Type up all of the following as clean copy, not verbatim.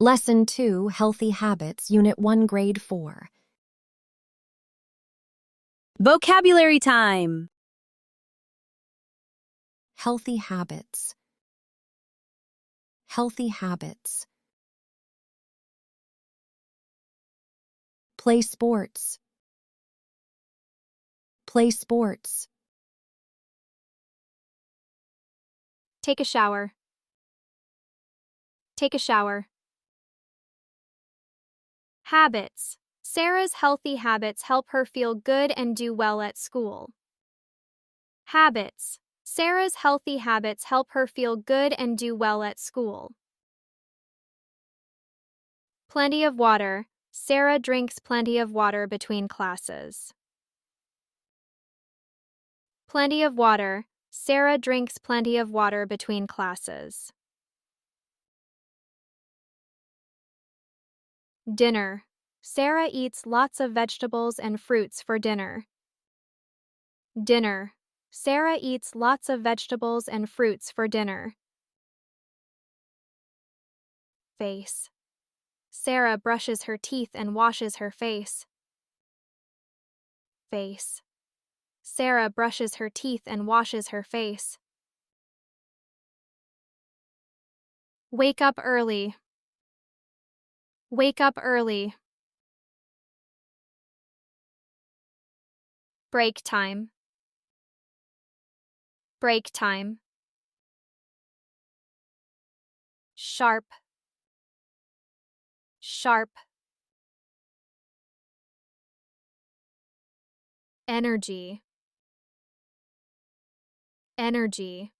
Lesson 2, Healthy Habits, Unit 1, Grade 4. Vocabulary time. Healthy habits. Healthy habits. Play sports. Play sports. Take a shower. Take a shower. Habits. Sarah's healthy habits help her feel good and do well at school. Habits. Sarah's healthy habits help her feel good and do well at school. Plenty of water. Sarah drinks plenty of water between classes. Plenty of water. Sarah drinks plenty of water between classes. Dinner. Sarah eats lots of vegetables and fruits for dinner. Dinner. Sarah eats lots of vegetables and fruits for dinner. Face. Sarah brushes her teeth and washes her face. Face. Sarah brushes her teeth and washes her face. Wake up early. Wake up early. Break time. Break time. Sharp. Sharp. Energy. Energy.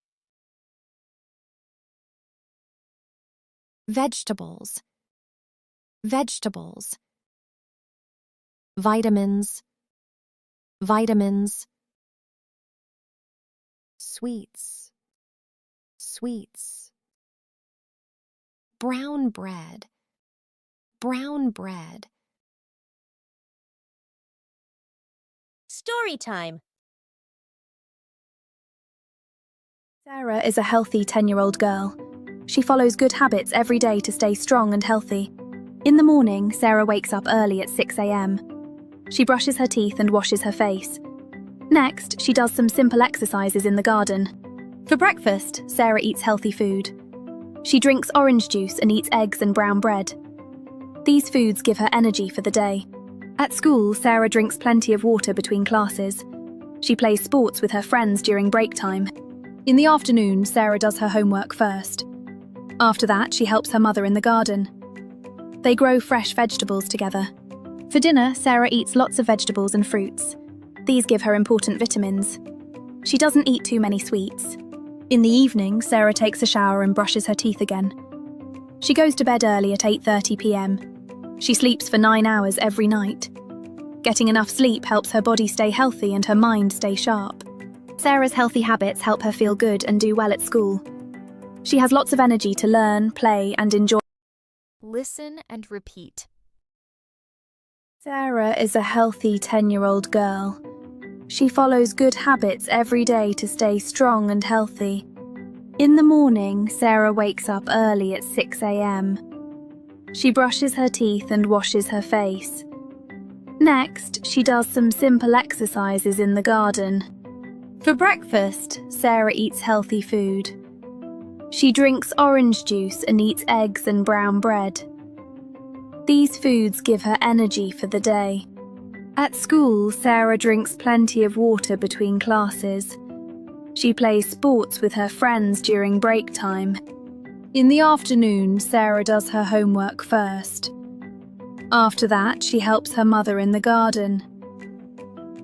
Vegetables. Vegetables. Vitamins. Vitamins. Sweets. Sweets. Brown bread. Brown bread. Story time. Sarah is a healthy 10-year-old girl. She follows good habits every day to stay strong and healthy. In the morning, Sarah wakes up early at 6 a.m. She brushes her teeth and washes her face. Next, she does some simple exercises in the garden. For breakfast, Sarah eats healthy food. She drinks orange juice and eats eggs and brown bread. These foods give her energy for the day. At school, Sarah drinks plenty of water between classes. She plays sports with her friends during break time. In the afternoon, Sarah does her homework first. After that, she helps her mother in the garden. They grow fresh vegetables together. For dinner, Sarah eats lots of vegetables and fruits. These give her important vitamins. She doesn't eat too many sweets. In the evening, Sarah takes a shower and brushes her teeth again. She goes to bed early at 8:30 p.m. She sleeps for 9 hours every night. Getting enough sleep helps her body stay healthy and her mind stay sharp. Sarah's healthy habits help her feel good and do well at school. She has lots of energy to learn, play, and enjoy. Listen and repeat. Sarah is a healthy 10-year-old girl. She follows good habits every day to stay strong and healthy. In the morning, Sarah wakes up early at 6 a.m. She brushes her teeth and washes her face. Next, she does some simple exercises in the garden. For breakfast, Sarah eats healthy food. She drinks orange juice and eats eggs and brown bread. These foods give her energy for the day. At school, Sarah drinks plenty of water between classes. She plays sports with her friends during break time. In the afternoon, Sarah does her homework first. After that, she helps her mother in the garden.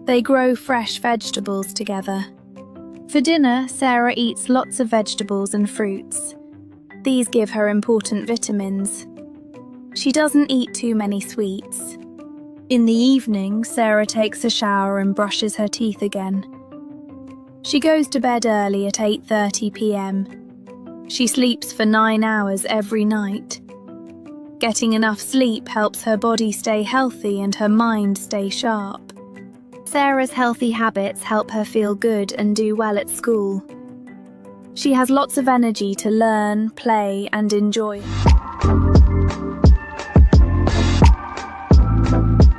They grow fresh vegetables together. For dinner, Sarah eats lots of vegetables and fruits. These give her important vitamins. She doesn't eat too many sweets. In the evening, Sarah takes a shower and brushes her teeth again. She goes to bed early at 8:30 p.m. She sleeps for 9 hours every night. Getting enough sleep helps her body stay healthy and her mind stay sharp. Sarah's healthy habits help her feel good and do well at school. She has lots of energy to learn, play, and enjoy. time.